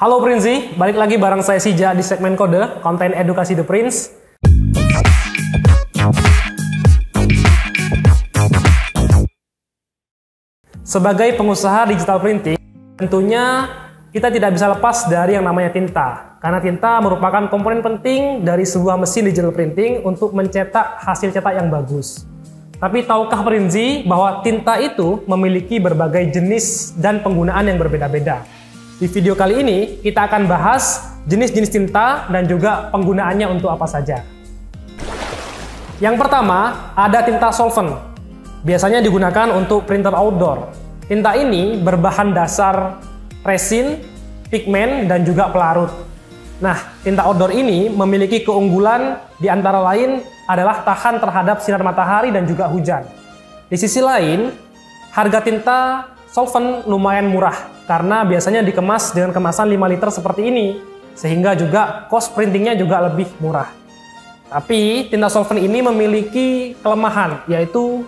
Halo Prinzi, balik lagi bareng saya Sija di segmen kode, konten edukasi The Prince. Sebagai pengusaha digital printing, tentunya kita tidak bisa lepas dari yang namanya tinta. Karena tinta merupakan komponen penting dari sebuah mesin digital printing untuk mencetak hasil cetak yang bagus. Tapi tahukah Prinzi bahwa tinta itu memiliki berbagai jenis dan penggunaan yang berbeda-beda? Di video kali ini kita akan bahas jenis-jenis tinta dan juga penggunaannya untuk apa saja. Yang pertama, ada tinta solvent. Biasanya digunakan untuk printer outdoor. Tinta ini berbahan dasar resin, pigmen, dan juga pelarut. Nah, tinta outdoor ini memiliki keunggulan di antara lain adalah tahan terhadap sinar matahari dan juga hujan. Di sisi lain, harga tinta solvent lumayan murah karena biasanya dikemas dengan kemasan 5 liter seperti ini, sehingga juga cost printingnya juga lebih murah. Tapi tinta solvent ini memiliki kelemahan, yaitu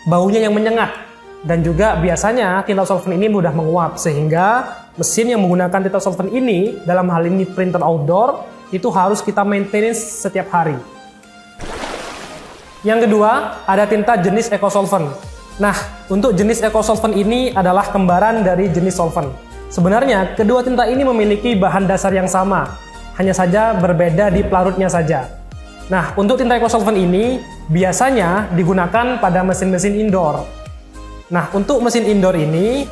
baunya yang menyengat, dan juga biasanya tinta solvent ini mudah menguap, sehingga mesin yang menggunakan tinta solvent ini, dalam hal ini printer outdoor, itu harus kita maintenance setiap hari. Yang kedua, ada tinta jenis eco solvent. Nah, untuk jenis eco solvent ini adalah kembaran dari jenis solvent. Sebenarnya, kedua tinta ini memiliki bahan dasar yang sama, hanya saja berbeda di pelarutnya saja. Nah, untuk tinta eco solvent ini biasanya digunakan pada mesin-mesin indoor. Nah, untuk mesin indoor ini,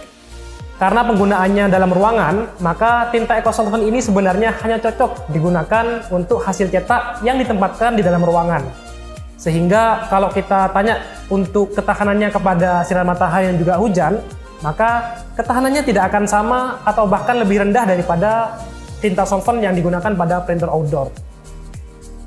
karena penggunaannya dalam ruangan, maka tinta eco solvent ini sebenarnya hanya cocok digunakan untuk hasil cetak yang ditempatkan di dalam ruangan. Sehingga kalau kita tanya untuk ketahanannya kepada sinar matahari dan juga hujan, maka ketahanannya tidak akan sama atau bahkan lebih rendah daripada tinta solvent yang digunakan pada printer outdoor.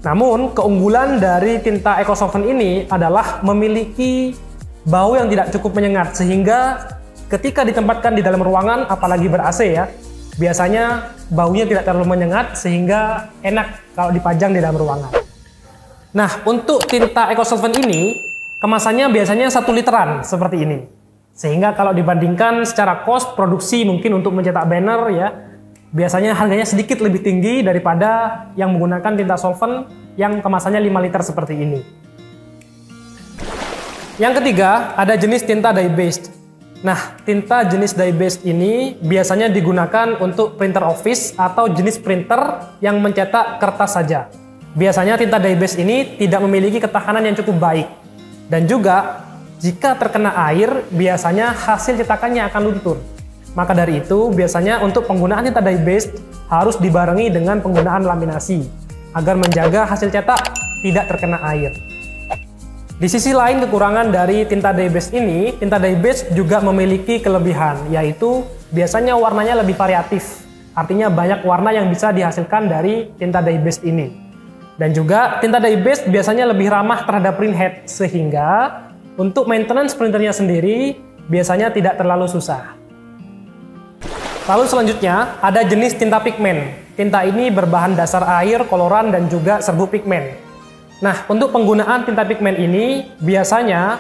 Namun, keunggulan dari tinta eco solvent ini adalah memiliki bau yang tidak cukup menyengat, sehingga ketika ditempatkan di dalam ruangan, apalagi ber-AC ya, biasanya baunya tidak terlalu menyengat sehingga enak kalau dipajang di dalam ruangan. Nah, untuk tinta eco solvent ini, kemasannya biasanya 1 literan seperti ini. Sehingga kalau dibandingkan secara cost produksi mungkin untuk mencetak banner ya, biasanya harganya sedikit lebih tinggi daripada yang menggunakan tinta solvent yang kemasannya 5 liter seperti ini. Yang ketiga, ada jenis tinta dye-based. Nah, tinta jenis dye-based ini biasanya digunakan untuk printer office atau jenis printer yang mencetak kertas saja. Biasanya tinta dye-based ini tidak memiliki ketahanan yang cukup baik. Dan juga, jika terkena air, biasanya hasil cetakannya akan luntur. Maka dari itu, biasanya untuk penggunaan tinta dye-based harus dibarengi dengan penggunaan laminasi, agar menjaga hasil cetak tidak terkena air. Di sisi lain kekurangan dari tinta dye-based ini, tinta dye-based juga memiliki kelebihan, yaitu biasanya warnanya lebih variatif. Artinya banyak warna yang bisa dihasilkan dari tinta dye-based ini. Dan juga tinta dye-based biasanya lebih ramah terhadap print head, sehingga untuk maintenance printernya sendiri biasanya tidak terlalu susah. Lalu selanjutnya ada jenis tinta pigmen. Tinta ini berbahan dasar air, koloran, dan juga serbuk pigmen. Nah, untuk penggunaan tinta pigmen ini biasanya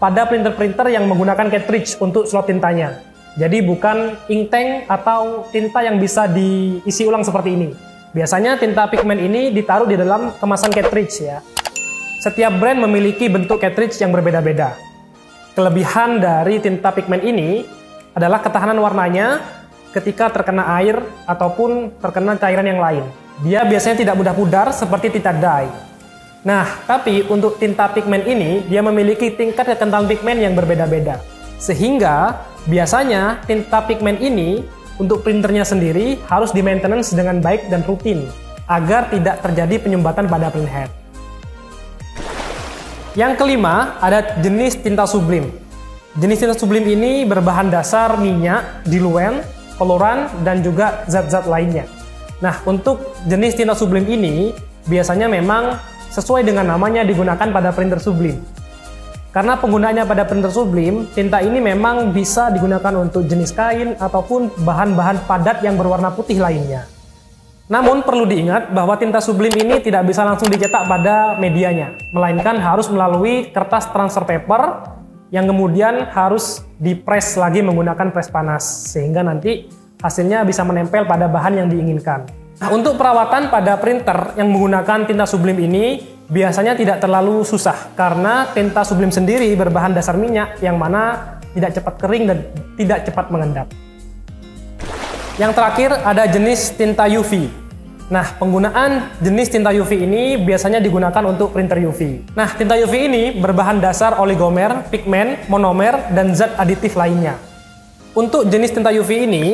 pada printer-printer yang menggunakan cartridge untuk slot tintanya. Jadi bukan ink tank atau tinta yang bisa diisi ulang seperti ini. Biasanya tinta pigmen ini ditaruh di dalam kemasan cartridge ya. Setiap brand memiliki bentuk cartridge yang berbeda-beda. Kelebihan dari tinta pigmen ini adalah ketahanan warnanya ketika terkena air ataupun terkena cairan yang lain. Dia biasanya tidak mudah pudar seperti tinta dye. Nah, tapi untuk tinta pigmen ini, dia memiliki tingkat kekentalan pigmen yang berbeda-beda. Sehingga, biasanya tinta pigmen ini, untuk printernya sendiri, harus di-maintenance dengan baik dan rutin, agar tidak terjadi penyumbatan pada print head. Yang kelima, ada jenis tinta sublim. Jenis tinta sublim ini berbahan dasar minyak, diluent, koloran, dan juga zat-zat lainnya. Nah, untuk jenis tinta sublim ini, biasanya memang sesuai dengan namanya digunakan pada printer sublim. Karena penggunaannya pada printer sublim, tinta ini memang bisa digunakan untuk jenis kain ataupun bahan-bahan padat yang berwarna putih lainnya. Namun perlu diingat bahwa tinta sublim ini tidak bisa langsung dicetak pada medianya, melainkan harus melalui kertas transfer paper yang kemudian harus dipres lagi menggunakan pres panas, sehingga nanti hasilnya bisa menempel pada bahan yang diinginkan. Nah, untuk perawatan pada printer yang menggunakan tinta sublim ini biasanya tidak terlalu susah karena tinta sublim sendiri berbahan dasar minyak yang mana tidak cepat kering dan tidak cepat mengendap. Yang terakhir ada jenis tinta UV. Nah, penggunaan jenis tinta UV ini biasanya digunakan untuk printer UV. Nah, tinta UV ini berbahan dasar oligomer, pigmen, monomer, dan zat aditif lainnya. Untuk jenis tinta UV ini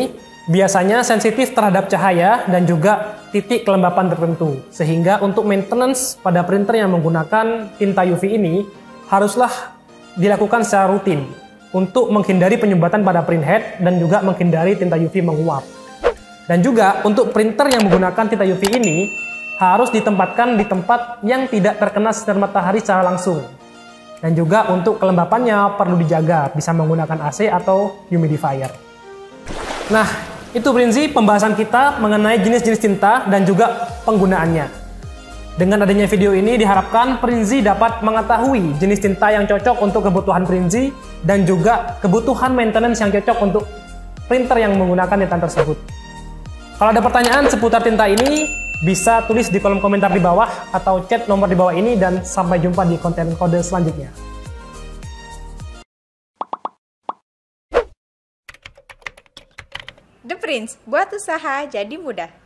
biasanya sensitif terhadap cahaya dan juga titik kelembapan tertentu. Sehingga untuk maintenance pada printer yang menggunakan tinta UV ini haruslah dilakukan secara rutin untuk menghindari penyumbatan pada printhead dan juga menghindari tinta UV menguap. Dan juga untuk printer yang menggunakan tinta UV ini harus ditempatkan di tempat yang tidak terkena sinar matahari secara langsung. Dan juga untuk kelembapannya perlu dijaga, bisa menggunakan AC atau humidifier. Nah, itu prinsip pembahasan kita mengenai jenis-jenis tinta dan juga penggunaannya. Dengan adanya video ini diharapkan Prinzi dapat mengetahui jenis tinta yang cocok untuk kebutuhan Prinzi dan juga kebutuhan maintenance yang cocok untuk printer yang menggunakan tinta tersebut. Kalau ada pertanyaan seputar tinta ini, bisa tulis di kolom komentar di bawah atau chat nomor di bawah ini dan sampai jumpa di konten kode selanjutnya. The Prince, buat usaha jadi mudah.